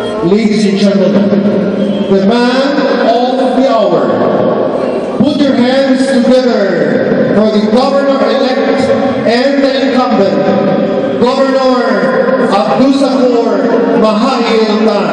Ladies and gentlemen, the man of the hour. Put your hands together for the governor-elect and the incumbent, Governor Abdusakur Sultan.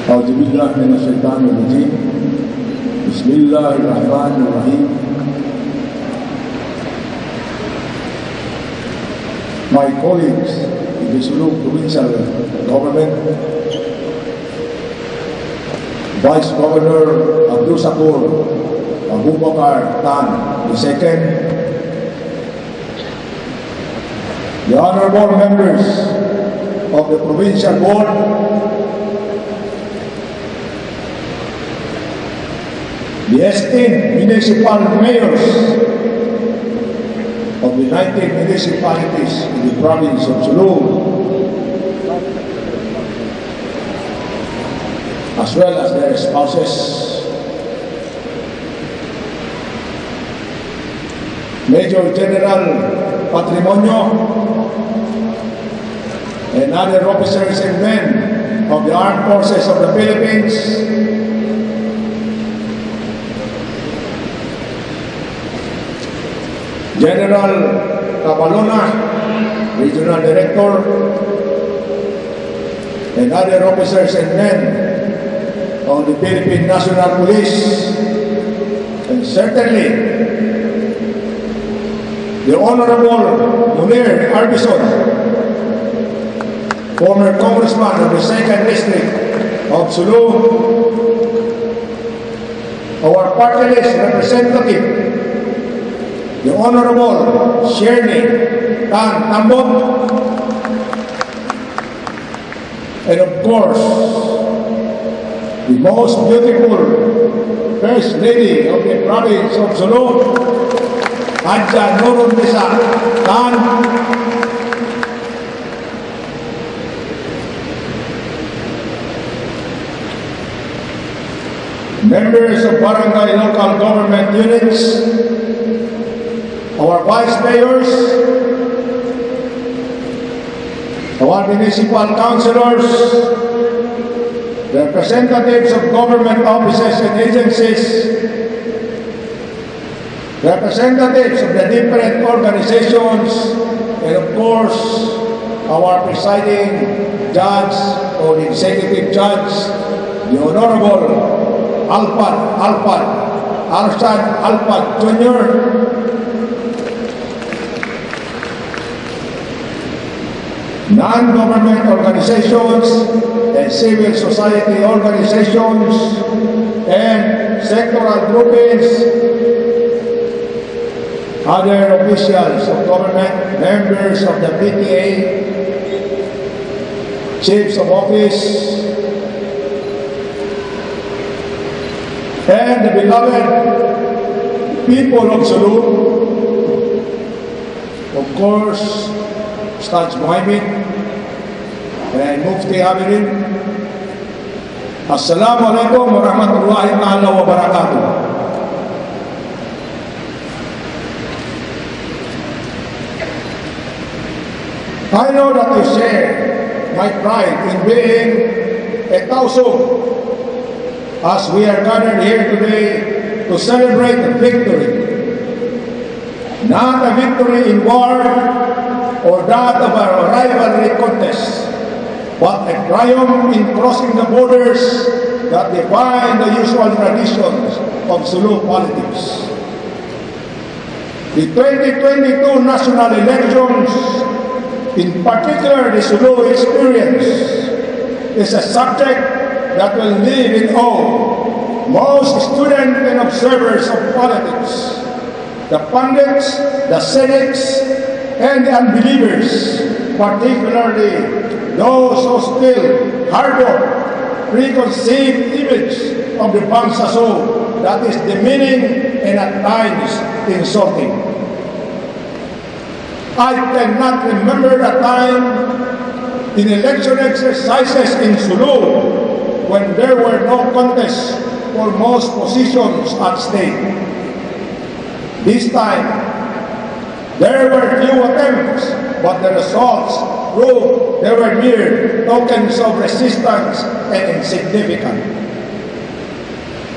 A'udzubillahiminasyaitanirrajim. Bismillahirrahmanirrahim. My colleagues in the Sulu provincial government, Vice Governor Abdusakur Tan II, the honorable members of the provincial board, the esteemed municipal mayors of the 19 municipalities in the province of Sulu, as well as their spouses, Major General Patrimonio, and other officers and men of the Armed Forces of the Philippines, General Capalona, Regional Director, and other officers and men of the Philippine National Police, and certainly the Honorable Munir Arbison, former Congressman of the 2nd District of Sulu, our party list representative, the Honorable Shirley Tan Tambok, and of course, the most beautiful First Lady of the province of Sulu, Adja Nurul Nisa Tan. Members of barangay local government units, our vice mayors, our municipal councilors, representatives of government offices and agencies, representatives of the different organizations, and of course, our presiding judge or executive judge, the Honorable Arshad Alpad Jr., non-government organizations and civil society organizations and sectoral groupings, other officials of government, members of the PTA, chiefs of office, and the beloved people of Sulu, of course, Ustaz Muhammad and Mufti Amirin. Assalamualaikum warahmatullahi wabarakatuh. I know that you share my pride in being a Tausug as we are gathered here today to celebrate a victory. Not a victory in war or that of a rivalry contest, but a triumph in crossing the borders that define the usual traditions of Sulu politics. The 2022 national elections, in particular the Sulu experience, is a subject that will live in awe most students and observers of politics, the pundits, the cynics, and the unbelievers, particularly those who still harbor preconceived image of the Bangsaso that is demeaning and at times insulting. I cannot remember a time in election exercises in Sulu when there were no contests for most positions at stake. This time, there were few attempts, but the results proved they were mere tokens of resistance and insignificant.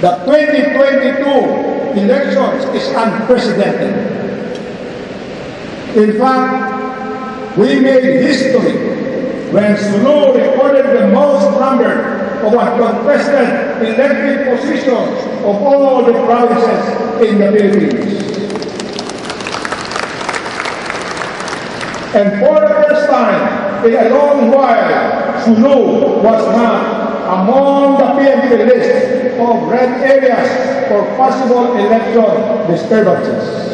The 2022 elections is unprecedented. In fact, we made history when Sulu recorded the most number of uncontested elected positions of all the provinces in the Philippines. And for the first time in a long while, Sulu was not among the PNP list of red areas for possible election disturbances.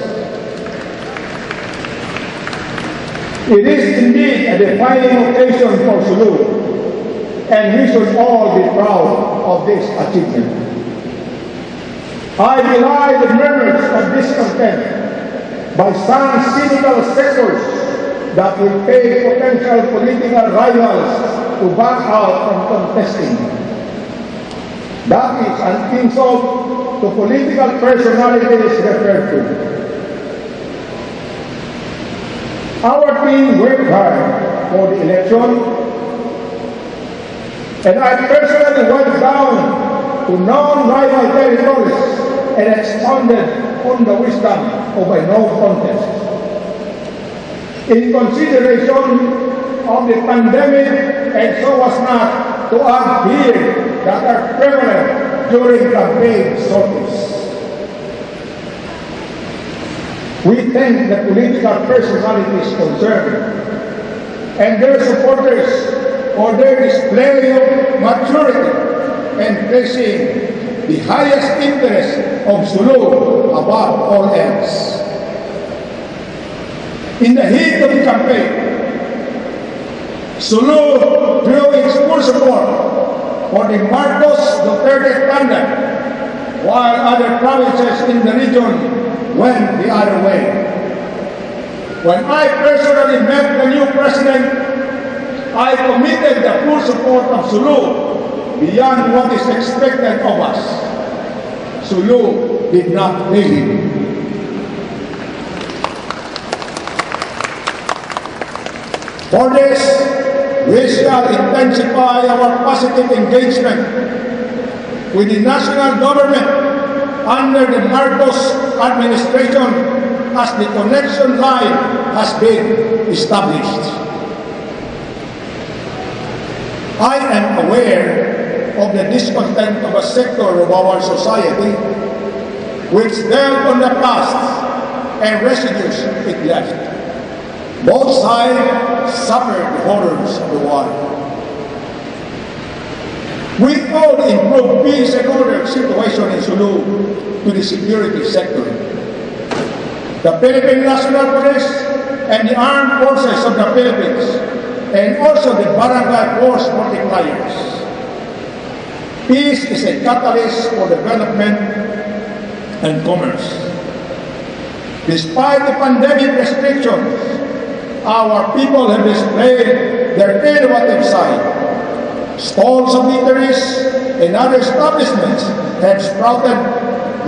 It is indeed a defining occasion for Sulu, and we should all be proud of this achievement. I belie the murmurs of discontent by some cynical sectors that will pay potential political rivals to back out from contesting. That is an insult to political personalities referred to. Our team worked hard for the election, and I personally went down to non-rival territories and expounded on the wisdom of a no contest. In consideration of the pandemic, and so as not to add fear that are prevalent during campaign sorties. We thank the political personalities concerned and their supporters for their display of maturity and placing the highest interest of Sulu above all else. In the heat of the campaign, Sulu drew its full support for the Marcos Duterte candidate, while other provinces in the region went the other way. When I personally met the new president, I committed the full support of Sulu beyond what is expected of us. Sulu did not fail him. For this, we shall intensify our positive engagement with the national government under the Marcos administration as the connection line has been established. I am aware of the discontent of a sector of our society which dwelt on the past and residues it left. Both sides suffered the horrors of the war. We all improve peace and order situation in Sulu to the security sector. The Philippine National Police and the Armed Forces of the Philippines, and also the barangay force multipliers. Peace is a catalyst for development and commerce. Despite the pandemic restrictions, our people have displayed their innovative side. Stalls of eateries and other establishments have sprouted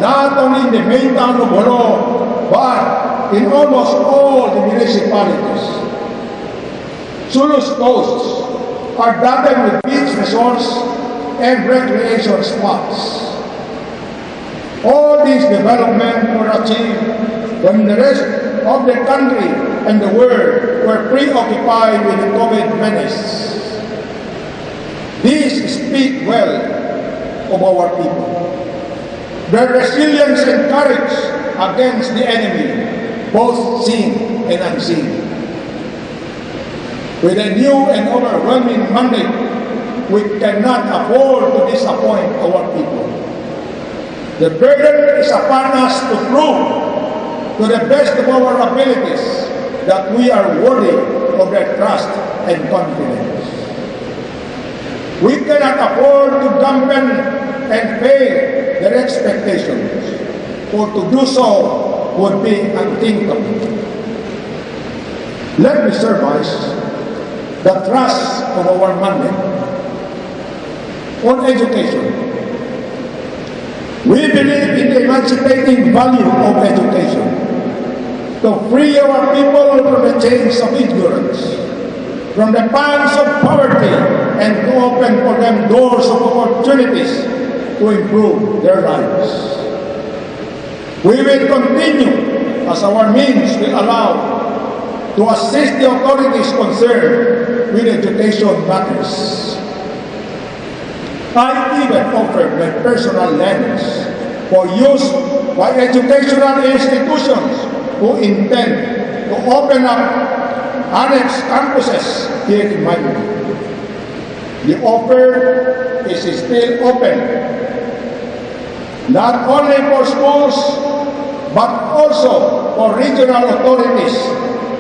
not only in the main town of Bolo, but in almost all the municipalities. Sulu's coasts are dotted with beach resorts and recreation spots. All these developments were achieved when the rest of the country and the world were preoccupied with the COVID menace. These speak well of our people. Their resilience and courage against the enemy, both seen and unseen. With a new and overwhelming mandate, we cannot afford to disappoint our people. The burden is upon us to prove to the best of our abilities that we are worthy of their trust and confidence. We cannot afford to dampen and fail their expectations, for to do so would be unthinkable. Let me surmise the thrust of our mandate on education. We believe in the emancipating value of education to free our people from the chains of ignorance. from the pangs of poverty and to open for them doors of opportunities to improve their lives. We will continue, as our means will allow, to assist the authorities concerned with education matters. I even offered my personal lens for use by educational institutions who intend to open up annex campuses here in Maimbung. The offer is still open, not only for schools, but also for regional authorities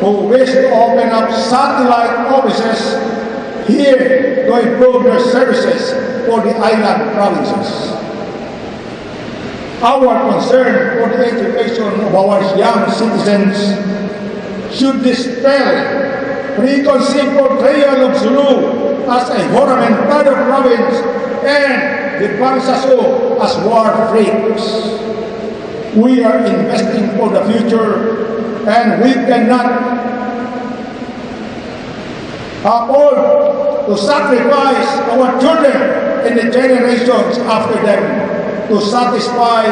who wish to open up satellite offices here to improve their services for the island provinces. Our concern for the education of our young citizens should dispel preconceived portrayal of Sulu as a Horamentado province and the Bangsaso as war freaks. We are investing for the future and we cannot afford to sacrifice our children and the generations after them to satisfy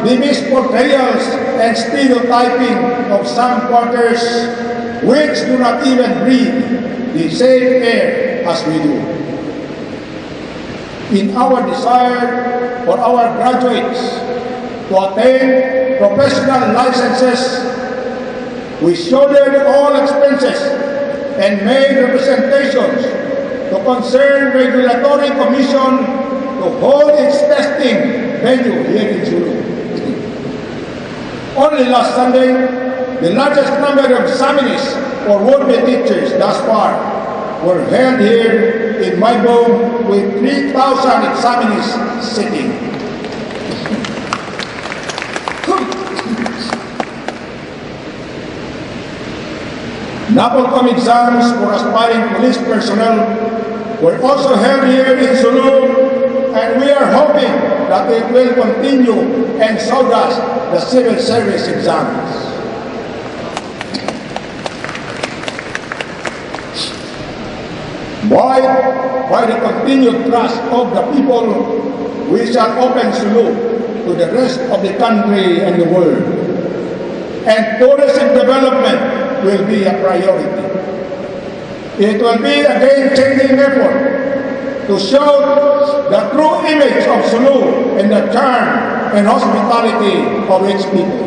the misportrayals and stereotyping of some quarters which do not even breathe the same air as we do. In our desire for our graduates to attain professional licenses, we shouldered all expenses and made representations to concerned regulatory commission to hold its testing venue here in Sulu. Only last Sunday, the largest number of examinees or would-be teachers thus far were held here in Maimbung with 3,000 examinees sitting. NAPOLCOM exams for aspiring police personnel were also held here in Sulu, and we are hoping that it will continue, and so does the civil service exams. By the continued trust of the people, we shall open Sulu to the rest of the country and the world, and tourism development will be a priority. It will be a game-changing effort to show the true image of Sulu and the charm and hospitality of its people.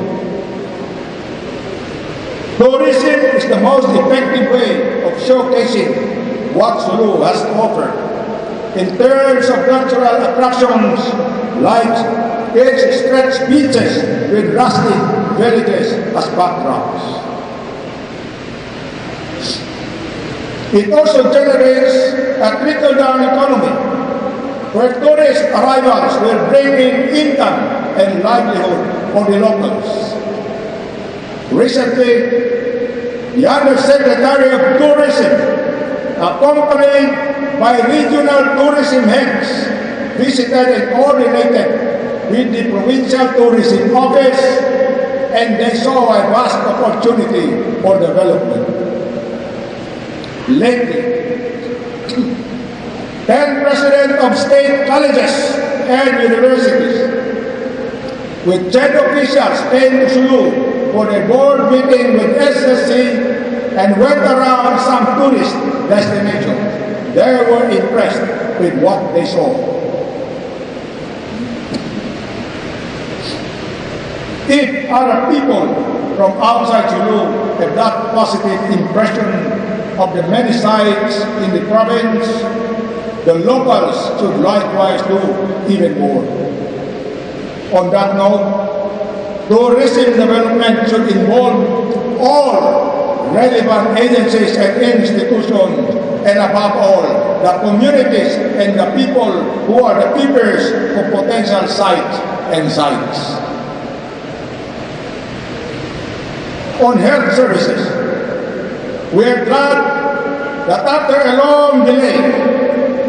Tourism is the most effective way of showcasing what Sulu has to offer in terms of cultural attractions like its stretched beaches with rustic villages as backdrops. It also generates a trickle-down economy where tourist arrivals will bring in income and livelihood for the locals. Recently, the Undersecretary of Tourism, accompanied by regional tourism heads, visited and coordinated with the Provincial Tourism Office, and they saw a vast opportunity for development. Lately, 10 presidents of state colleges and universities with 10 officials came to Sulu for a board meeting with SSC and went around some tourist destinations. They were impressed with what they saw. If other people from outside Sulu have that positive impression of the many sites in the province, the locals should likewise do even more. On that note, tourism development should involve all relevant agencies and institutions, and above all, the communities and the people who are the keepers of potential sites and sites. On health services, we are glad that after a long delay,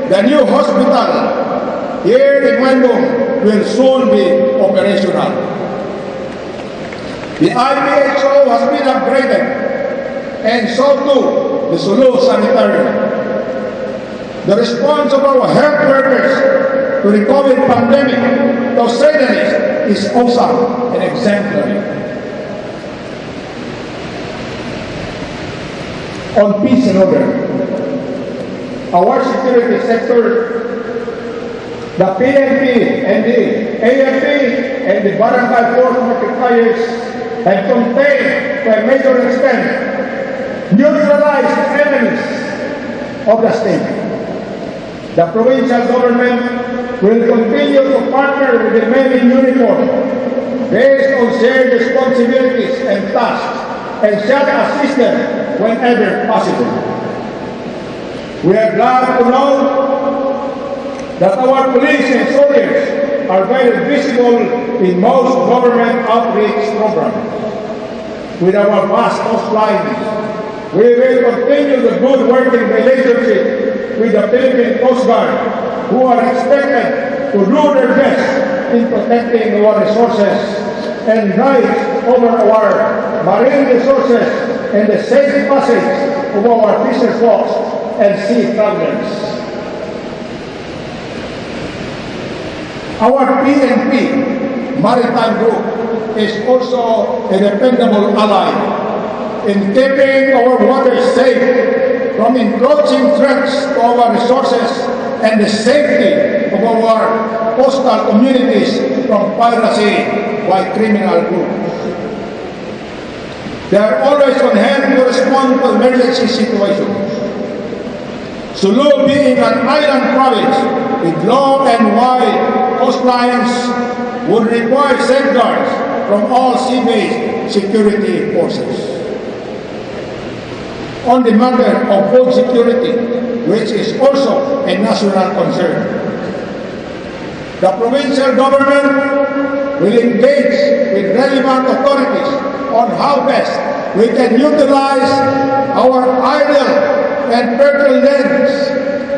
the new hospital here in Maimbung will soon be operational. The IPHO has been upgraded, and so too the Sulu sanitary. The response of our health workers to the COVID pandemic, to say the least, is awesome and exemplary. On peace and order, our security sector, the PNP and the AFP and the barangay force multipliers have contained to a major extent neutralized enemies of the state. The provincial government will continue to partner with the men in uniform based on shared responsibilities and tasks and shall assist them whenever possible. We are glad to know that our police and soldiers are very visible in most government outreach programs. With our vast coastlines, we will continue the good working relationship with the Philippine Coast Guard, who are expected to do their best in protecting our resources and rights over our marine resources and the safe passage of our fisher folks and sea travelers. Our PNP Maritime Group is also a dependable ally in keeping our waters safe from encroaching threats to our resources and the safety of our coastal communities from piracy by criminal groups. They are always on hand to respond to emergency situations. Sulu being an island province with long and wide coastlines would require safeguards from all sea-based security forces. On the matter of food security, which is also a national concern, the provincial government will engage with relevant authorities on how best we can utilize our idle and fertile lands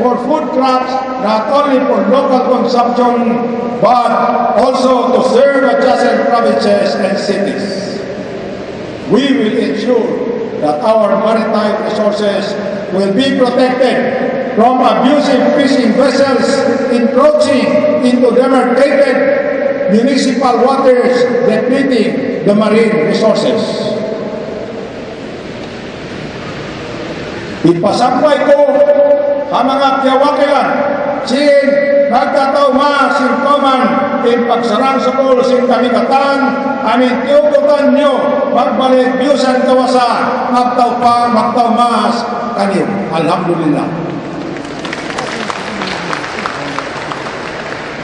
for food crops, not only for local consumption, but also to serve adjacent provinces and cities. We will ensure that our maritime resources will be protected from abusive fishing vessels encroaching into demarcated municipal waters, depleting the marine resources. Ipasampay ko ang mga kiyawakilan sin nagtatauma sin koman in pagsarang sukul sin kamikatan amin tiukutan nyo magbalik biyusan kawasa magtaw pa magtaw mas kanyo. Alhamdulillah.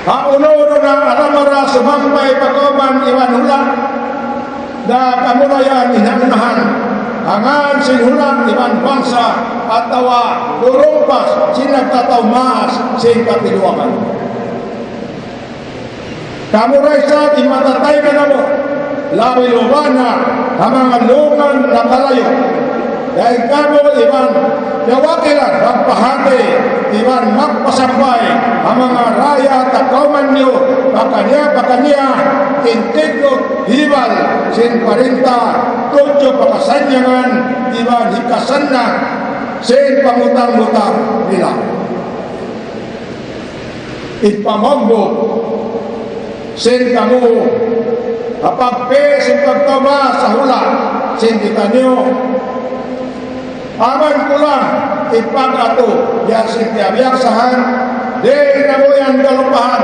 Ang uno-uno na alamara sumampay pakoman iwan hula na kamurayan inanunahan angan sinhulang iman bangsa at tawa durumpas sinagtatawmas sin katiluakan. Kamuray sa imatatay ka na mo labi luban na ang mga lungan na kalayo dahil kamo iman yawakilan magpahati iman magpasambay ang mga raya at kauman nyo pakanya intiglo hibal sin 40 tudyo pakasanyangan iman hikasan na sin pangutang-utang nila. Ipamogbo sin kamu kapagpe sin pagtama sa hula sin ditanyo aman kulang ipagato yan sin tiabiyaksahan di namuyan galupahan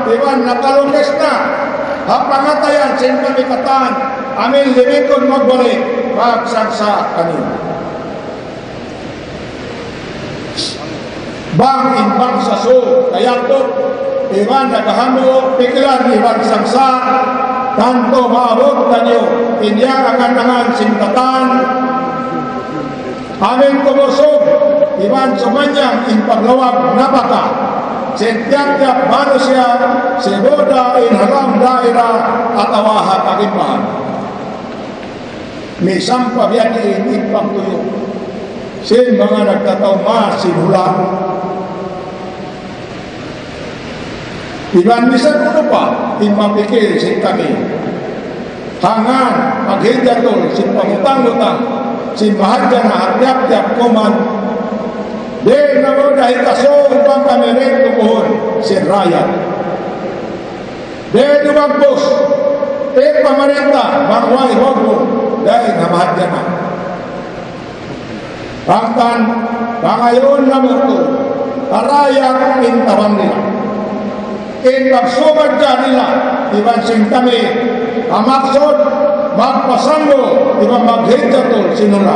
iban nakalungkes na hapangatayan sin kamikatan amin limikon magbalik magsangsa kanina. Bang imbang sa so kayakot iban nagahamo pikilan iban sangsa tanto maabot kanyo inya akan singkatan amin kumusog iban sumanyang impaglawag napaka sentiap-tiap manusia seboda in haram daerah atau hakimpahan may sampah yan impang tuyo sin mga nagtatauma sinula iban bisan kuno pa impapikir sin kami hangan maghindar tol sin pangutang-utang simbahan dyan na hatiap-tiap kuman. Di na mo dahil kaso upang kami rin tukuhon si Ryan. Di dumagbos, pamarenta, magway huwag dahil namahad dyan na. Pangtan, pangayon na mo ito, karayang intawang nila. Pagsumad dyan nila, ibansing kami, amaksod, magpasambo, ibang maghintatol sinula.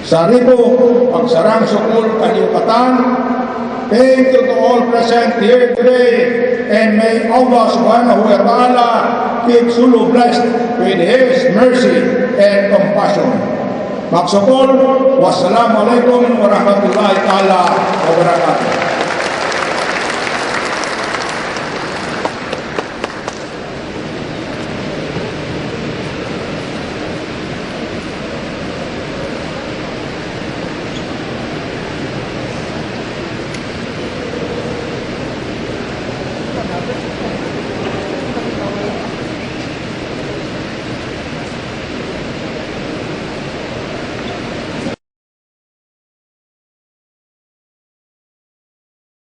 Sa ribo, pagsarang sukul kanyukatan, thank you to all present here today, and may Allah subhanahu wa ta'ala keep Sulu blessed with His mercy and compassion. Magsukul, wassalamualaikum warahmatullahi ta'ala wabarakatuh.